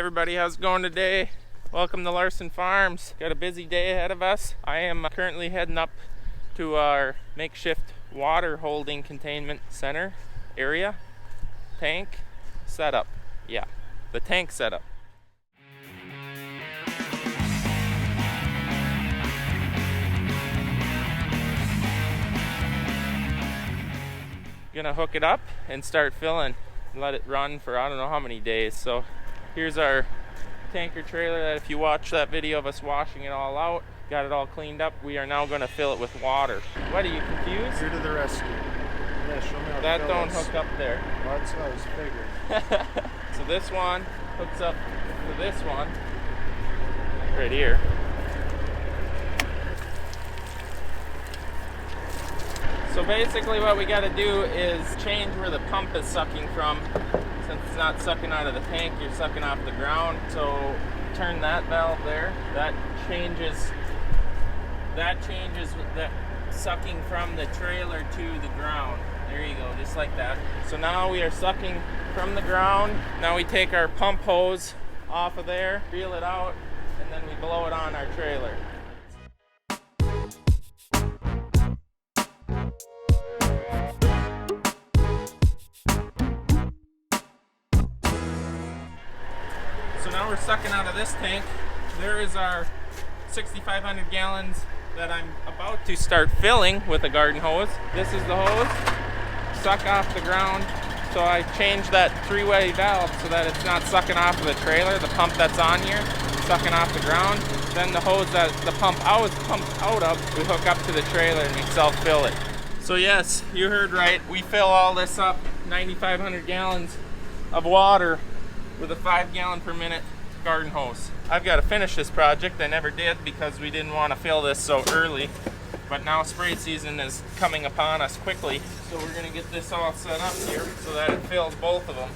everybody, how's it going today? Welcome to Larson Farms. Got a busy day ahead of us. I am currently heading up to our makeshift water holding containment center area. Tank setup. Yeah, the tank setup. Gonna hook it up and start filling. Let it run for I don't know how many days. So here's our tanker trailer that if you watch that video of us washing it all out, got it all cleaned up, we are now going to fill it with water. What, are you confused? Here to the rescue. Yeah, show me how that to fill don't this. hook up there. Well, that's what I was figuring. So this one hooks up to this one right here. So basically what we got to do is change where the pump is sucking from. Since it's not sucking out of the tank, you're sucking off the ground. So turn that valve there. That changes the sucking from the trailer to the ground. There you go, just like that. So now we are sucking from the ground. Now we take our pump hose off of there, reel it out, and then we blow it on our trailer. So now we're sucking out of this tank. There is our 6,500 gallons that I'm about to start filling with a garden hose. This is the hose. Suck off the ground. So I changed that three-way valve so that it's not sucking off of the trailer, the pump that's on here, sucking off the ground. Then the hose that the pump I was pumped out of, we hook up to the trailer and we self-fill it. So yes, you heard right. We fill all this up, 9,500 gallons of water with a 5 gallon per minute garden hose. I've got to finish this project. I never did because we didn't want to fill this so early. But now spray season is coming upon us quickly. So we're going to get this all set up here so that it fills both of them.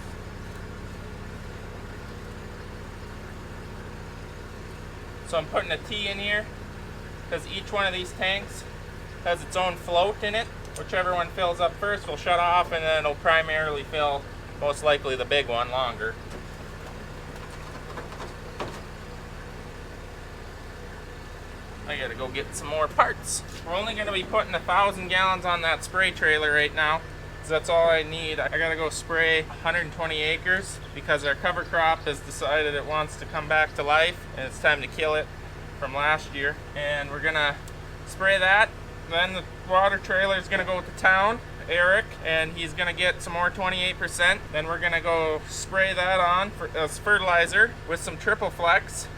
So I'm putting a T in here because each one of these tanks has its own float in it. Whichever one fills up first will shut off, and then it'll primarily fill, most likely the big one, longer. I gotta go get some more parts. We're only gonna be putting 1,000 gallons on that spray trailer right now, because that's all I need. I gotta go spray 120 acres because our cover crop has decided it wants to come back to life and it's time to kill it from last year. And we're gonna spray that. Then the water trailer is gonna go to town, Eric, and he's gonna get some more 28%. Then we're gonna go spray that on as fertilizer with some triple flex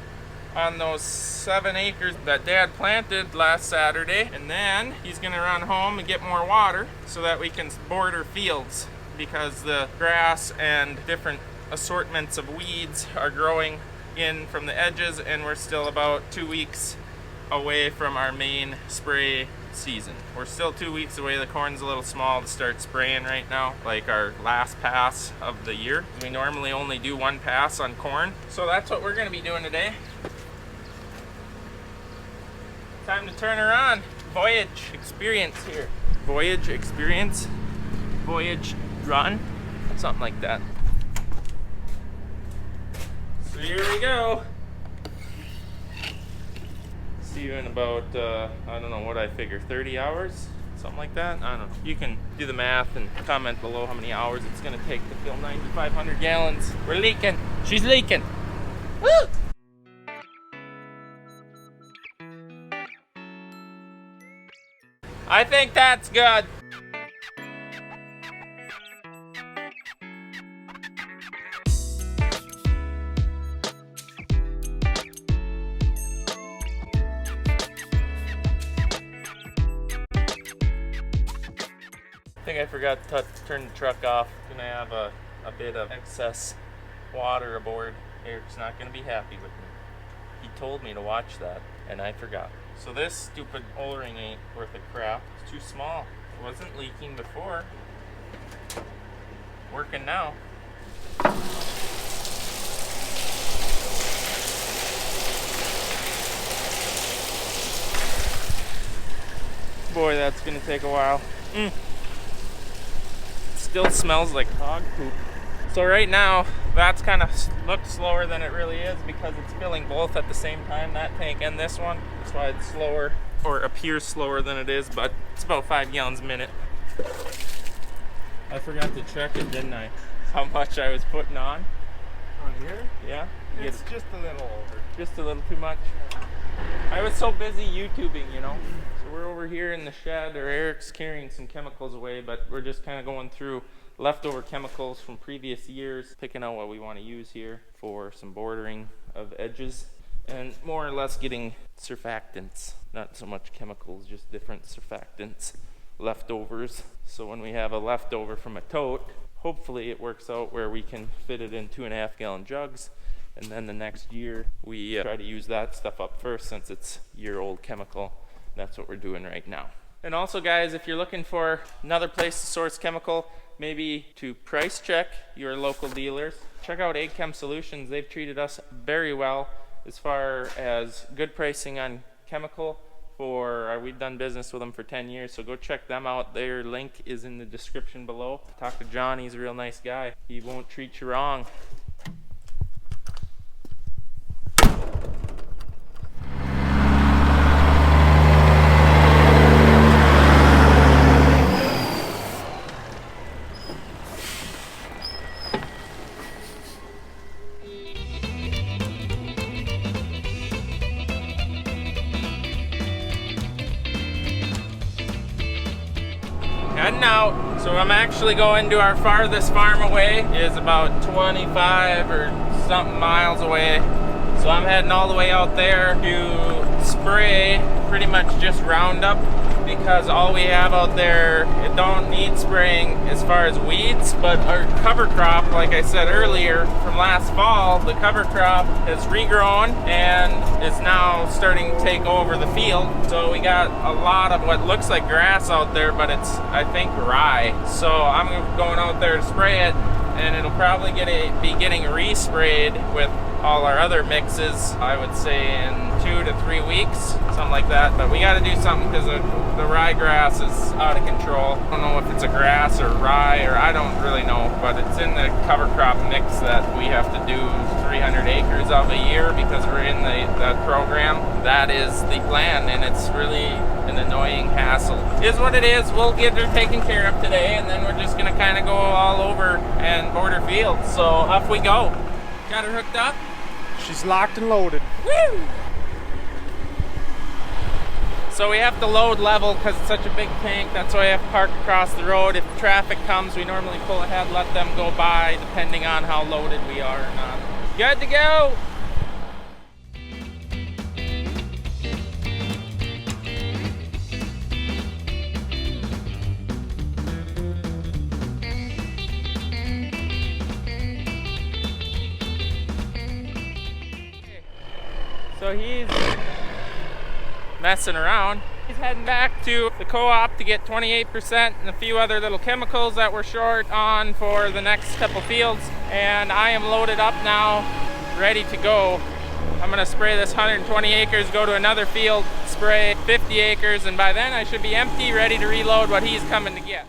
on those 7 acres that Dad planted last Saturday. And then he's gonna run home and get more water so that we can border fields, because the grass and different assortments of weeds are growing in from the edges, and we're still about 2 weeks away from our main spray season. We're still 2 weeks away. The corn's a little small to start spraying right now, like our last pass of the year. We normally only do 1 pass on corn. So that's what we're gonna be doing today. Time to turn her on. Voyage experience here. Voyage experience. Voyage run. Something like that. So here we go. See you in about, I don't know what I figure, 30 hours? Something like that? I don't know. You can do the math and comment below how many hours it's gonna take to fill 9,500 gallons. We're leaking. She's leaking. Woo! I think that's good. I think I forgot to turn the truck off. Gonna have a bit of excess water aboard. Eric's not gonna be happy with me. He told me to watch that, and I forgot. So this stupid O-ring ain't worth a crap. It's too small. It wasn't leaking before. Working now. Boy, that's gonna take a while. Still smells like hog poop. So right now, That's kind of looks slower than it really is because it's filling both at the same time, that tank and this one. That's why it's slower, or appears slower than it is, but it's about 5 gallons a minute. I forgot to check it, didn't I? How much I was putting on. On here? Yeah? It's just a little over. Just a little too much. I was so busy YouTubing, you know. So we're over here in the shed, or Eric's carrying some chemicals away, but we're just kind of going through leftover chemicals from previous years, picking out what we want to use here for some bordering of edges, and more or less getting surfactants. Not so much chemicals, just different surfactants, leftovers. So when we have a leftover from a tote, hopefully it works out where we can fit it in 2.5 gallon jugs. And then the next year, we try to use that stuff up first since it's year-old chemical. That's what we're doing right now. And also, guys, if you're looking for another place to source chemical, maybe to price check your local dealers, check out Yankum Solutions. They've treated us very well as far as good pricing on chemical. We've done business with them for 10 years, so go check them out. Their link is in the description below. Talk to John, he's a real nice guy. He won't treat you wrong. Heading out. So I'm actually going to our farthest farm away. It is about 25 or something miles away. So I'm heading all the way out there to spray pretty much just Roundup, because all we have out there, it don't need spraying as far as weeds, but our cover crop, like I said earlier, from last fall, the cover crop has regrown and is now starting to take over the field. So we got a lot of what looks like grass out there, but it's, I think, rye. So I'm going out there to spray it, and it'll probably be getting resprayed with all our other mixes, I would say in 2 to 3 weeks, something like that. But we got to do something because the ryegrass is out of control. I don't know if it's a grass or rye, or I don't really know, but it's in the cover crop mix that we have to do 300 acres of a year because we're in the program. That is the plan, and it's really an annoying hassle. Is what it is. We'll get her taken care of today, and then we're just gonna kind of go all over and border fields. So off we go. Got her hooked up? She's locked and loaded. Woo! So we have to load level because it's such a big tank. That's why I have to park across the road. If traffic comes, we normally pull ahead, let them go by, depending on how loaded we are or not. Good to go! So he's messing around. He's heading back to the co-op to get 28% and a few other little chemicals that we're short on for the next couple fields. And I am loaded up now, ready to go. I'm gonna spray this 120 acres, go to another field, spray 50 acres, and by then I should be empty, ready to reload what he's coming to get.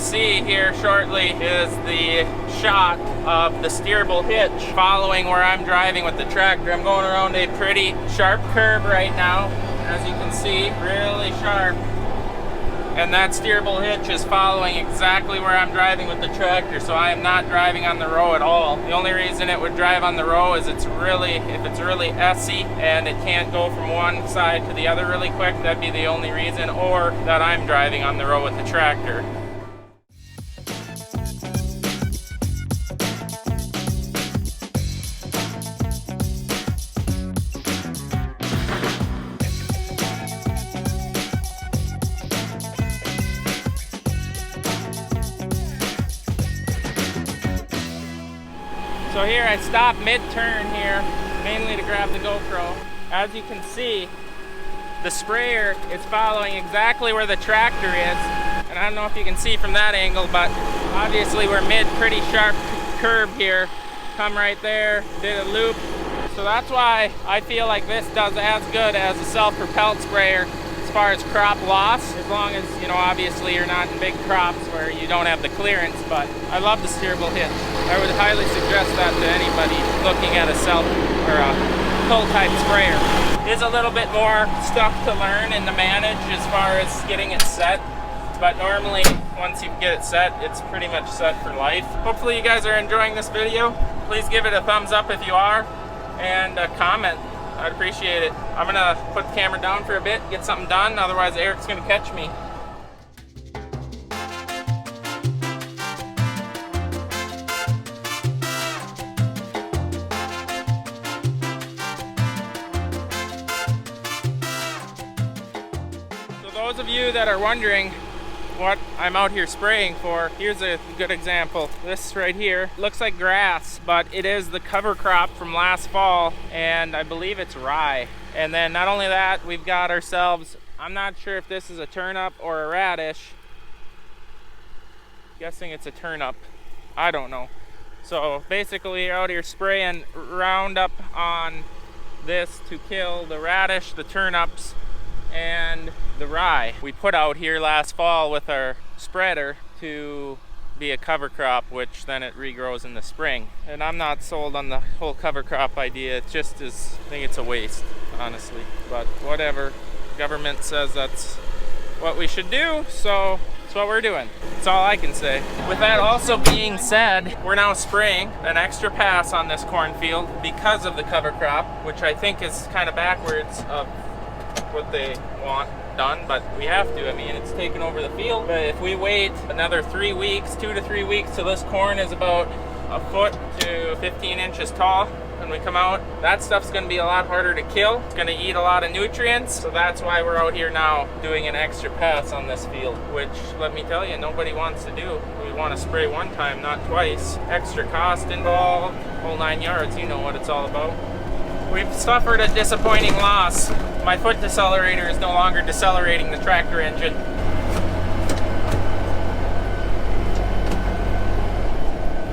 See here shortly is the shot of the steerable hitch following where I'm driving with the tractor. I'm going around a pretty sharp curve right now, as you can see, really sharp. And that steerable hitch is following exactly where I'm driving with the tractor, so I am not driving on the row at all. The only reason it would drive on the row is if it's really essy and it can't go from one side to the other really quick. That'd be the only reason, or that I'm driving on the row with the tractor. So here I stop mid-turn here, mainly to grab the GoPro. As you can see, the sprayer is following exactly where the tractor is. And I don't know if you can see from that angle, but obviously we're mid pretty sharp curve here. Come right there, did a loop. So that's why I feel like this does as good as a self-propelled sprayer as far as crop loss, as long as, you know, obviously you're not in big crops where you don't have the clearance. But I love the steerable hitch. I would highly suggest that to anybody looking at a self or a pull type sprayer. It is a little bit more stuff to learn and to manage as far as getting it set. But normally, once you get it set, it's pretty much set for life. Hopefully you guys are enjoying this video. Please give it a thumbs up if you are, and a comment. I'd appreciate it. I'm gonna put the camera down for a bit, get something done, otherwise Eric's gonna catch me. So those of you that are wondering what I'm out here spraying for, here's a good example. This right here looks like grass, but it is the cover crop from last fall, and I believe it's rye. And then not only that, we've got ourselves, I'm not sure if this is a turnip or a radish. Guessing it's a turnip. I don't know. So basically you're out here spraying Roundup on this to kill the radish, the turnips, and the rye. We put out here last fall with our spreader to be a cover crop, which then it regrows in the spring. And I'm not sold on the whole cover crop idea. It just is, I think it's a waste, honestly. But whatever, government says that's what we should do, so it's what we're doing. That's all I can say. With that also being said, we're now spraying an extra pass on this cornfield because of the cover crop, which I think is kind of backwards of what they want done, but we have to. I mean, it's taken over the field. But if we wait another 3 weeks, 2 to 3 weeks, till this corn is about a foot to 15 inches tall when we come out, that stuff's going to be a lot harder to kill. It's going to eat a lot of nutrients, so that's why we're out here now doing an extra pass on this field, which, let me tell you, nobody wants to do. We want to spray one time, not twice. Extra cost involved, whole 9 yards. You know what it's all about. We've suffered a disappointing loss. My foot decelerator is no longer decelerating the tractor engine.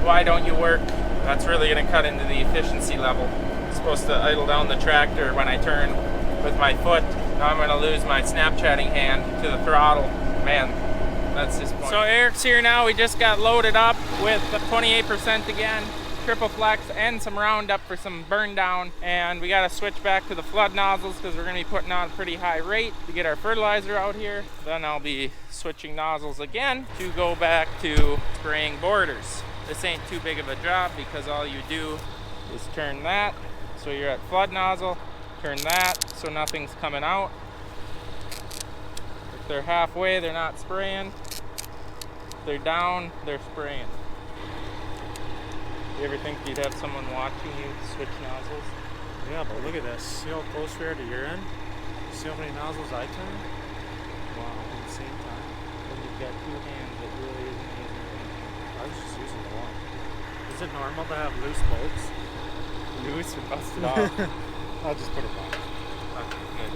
Why don't you work? That's really going to cut into the efficiency level. I'm supposed to idle down the tractor when I turn with my foot. Now I'm going to lose my Snapchatting hand to the throttle. Man, that's disappointing. So Eric's here now. We just got loaded up with 28% again. Triple flex and some Roundup for some burn down, and we got to switch back to the flood nozzles because we're going to be putting on a pretty high rate to get our fertilizer out here. Then I'll be switching nozzles again to go back to spraying borders. This ain't too big of a job because all you do is turn that so you're at flood nozzle, turn that so nothing's coming out. If they're halfway, they're not spraying. If they're down, they're spraying. You ever think you'd have someone watching you switch nozzles? Yeah, but look at this. See how close we are to your end? See how many nozzles I turn? Wow, at the same time. When you've got two hands, it really isn't easy. I was just using one. Is it normal to have loose bolts? Loose or busted off? I'll just put it back.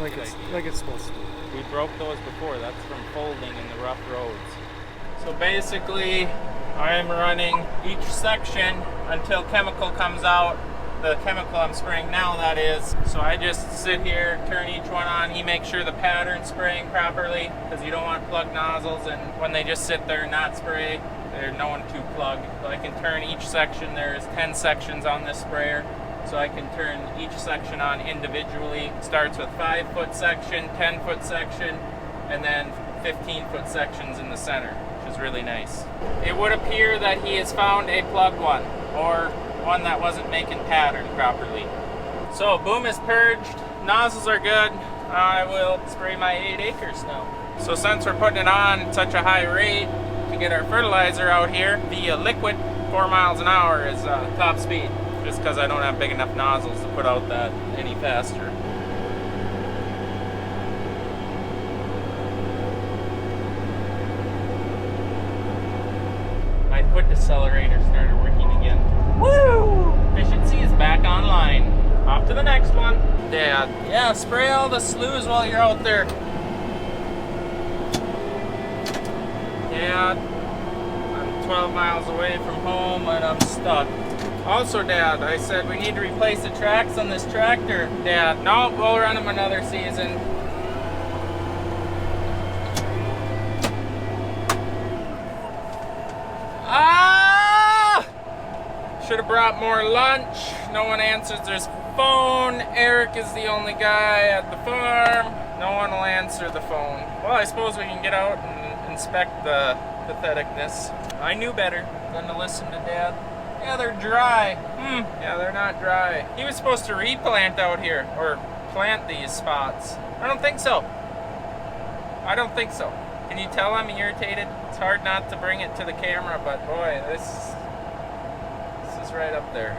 Okay, Like it's supposed to be. We broke those before. That's from folding in the rough roads. So basically, I'm running each section until chemical comes out. The chemical I'm spraying now, that is. So I just sit here, turn each one on. He makes sure the pattern's spraying properly because you don't want plug nozzles, and when they just sit there and not spray, they're known to plug. So I can turn each section. There's 10 sections on this sprayer, so I can turn each section on individually. It starts with 5-foot section, 10-foot section, and then 15-foot sections in the center, which is really nice. It would appear that he has found a plugged one, or one that wasn't making pattern properly. So boom is purged, nozzles are good. I will spray my 8 acres now. So since we're putting it on at such a high rate to get our fertilizer out here, the liquid 4 miles an hour is top speed, just because I don't have big enough nozzles to put out that any faster. My foot decelerator started working again. Woo! back online. Off to the next one. Dad, yeah, spray all the sloughs while you're out there. Dad, I'm 12 miles away from home and I'm stuck. Also, Dad, I said we need to replace the tracks on this tractor. Dad, no, we'll run them another season. Should have brought more lunch. No one answers their phone. Eric is the only guy at the farm. No one will answer the phone. Well, I suppose we can get out and inspect the patheticness. I knew better than to listen to Dad. Yeah, they're dry. Yeah, they're not dry. He was supposed to replant out here, or plant these spots. I don't think so. I don't think so. Can you tell I'm irritated? It's hard not to bring it to the camera, but boy, this is right up there.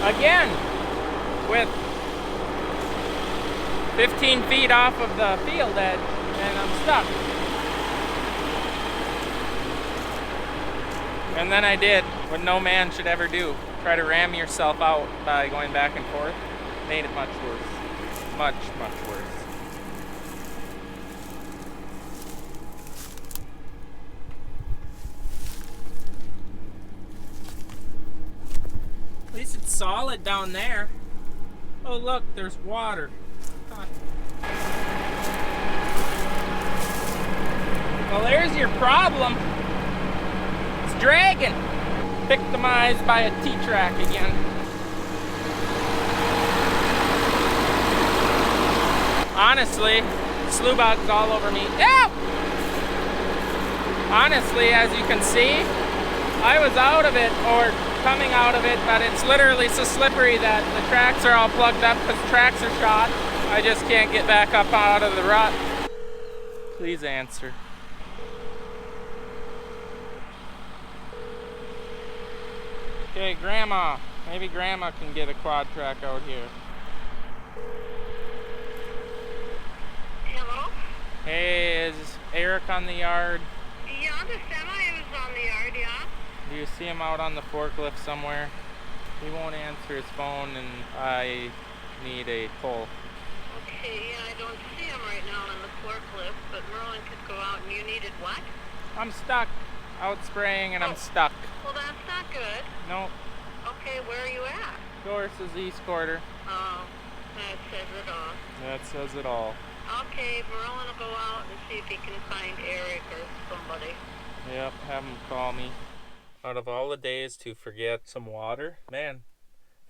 Again, with 15 feet off of the field edge, and I'm stuck. And then I did what no man should ever do. Try to ram yourself out by going back and forth. Made it much worse. Much, much worse. At least it's solid down there. Oh look, there's water. Huh. Well, there's your problem. It's dragging. Victimized by a T-track again. Honestly, slough bugs all over me. Ow! Honestly, as you can see, I was out of it, or coming out of it, but it's literally so slippery that the tracks are all plugged up because the tracks are shot. I just can't get back up out of the rut. Please answer. Okay, Grandma. Maybe Grandma can get a quad track out here. Hello? Hey, is Eric on the yard? Yeah, the semi was on the yard, yeah. Do you see him out on the forklift somewhere? He won't answer his phone and I need a pull. Okay, yeah, I don't see him right now on the forklift, but Merlin could go out and you needed what? I'm stuck. Out spraying and I'm stuck. Well, that's not good. Nope. Okay, where are you at? Doris's East Quarter. Oh, that says it all. That says it all. Okay, Merlin will go out and see if he can find Eric or somebody. Yep, have him call me. Out of all the days to forget some water, man,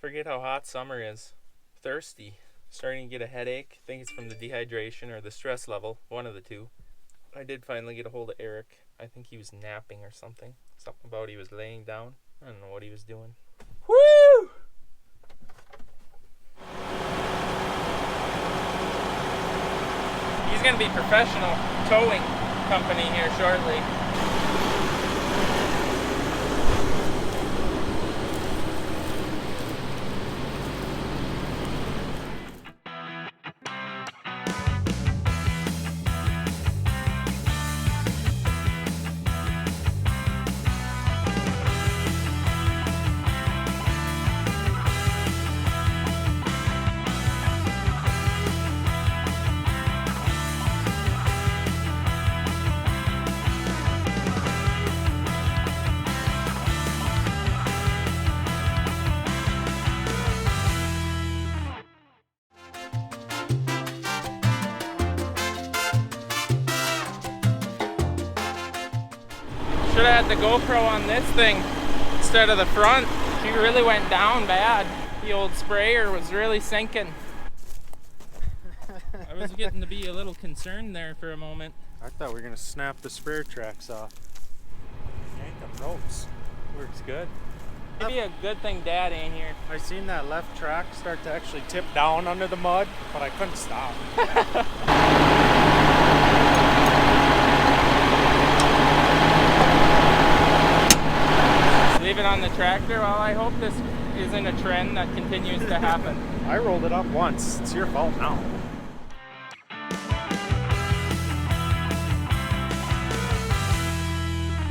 forget how hot summer is. Thirsty. Starting to get a headache. I think it's from the dehydration or the stress level, one of the two. I did finally get a hold of Eric. I think he was napping or something. Something about he was laying down. I don't know what he was doing. Woo! He's going to be professional towing company here shortly. Should have had the GoPro on this thing instead of the front. She really went down bad. The old sprayer was really sinking. I was getting to be a little concerned there for a moment. I thought we were gonna snap the sprayer tracks off. Yank the ropes. Works good. Maybe a good thing Dad ain't here. I seen that left track start to actually tip down under the mud, but I couldn't stop. Leave it on the tractor? Well, I hope this isn't a trend that continues to happen. I rolled it up once. It's your fault now.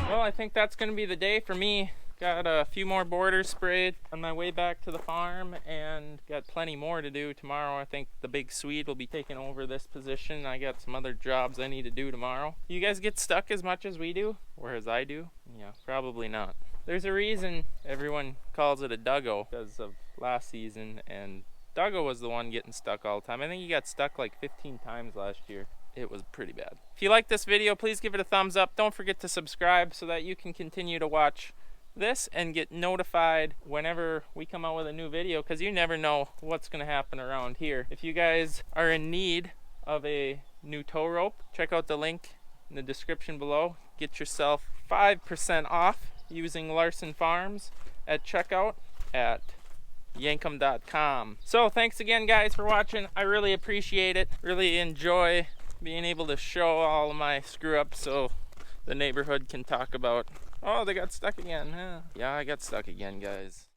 Well, I think that's going to be the day for me. Got a few more borders sprayed on my way back to the farm, and got plenty more to do tomorrow. I think the big Swede will be taking over this position. I got some other jobs I need to do tomorrow. You guys get stuck as much as we do, or as I do? Yeah, probably not. There's a reason everyone calls it a Duggo because of last season, and Duggo was the one getting stuck all the time. I think he got stuck like 15 times last year. It was pretty bad. If you like this video, please give it a thumbs up. Don't forget to subscribe so that you can continue to watch this and get notified whenever we come out with a new video, because you never know what's going to happen around here. If you guys are in need of a new tow rope, check out the link in the description below. Get yourself 5% off using Larson Farms at checkout at yankum.com. So thanks again, guys, for watching. I really appreciate it. Really enjoy being able to show all of my screw ups so the neighborhood can talk about, oh, they got stuck again. Yeah, I got stuck again, guys.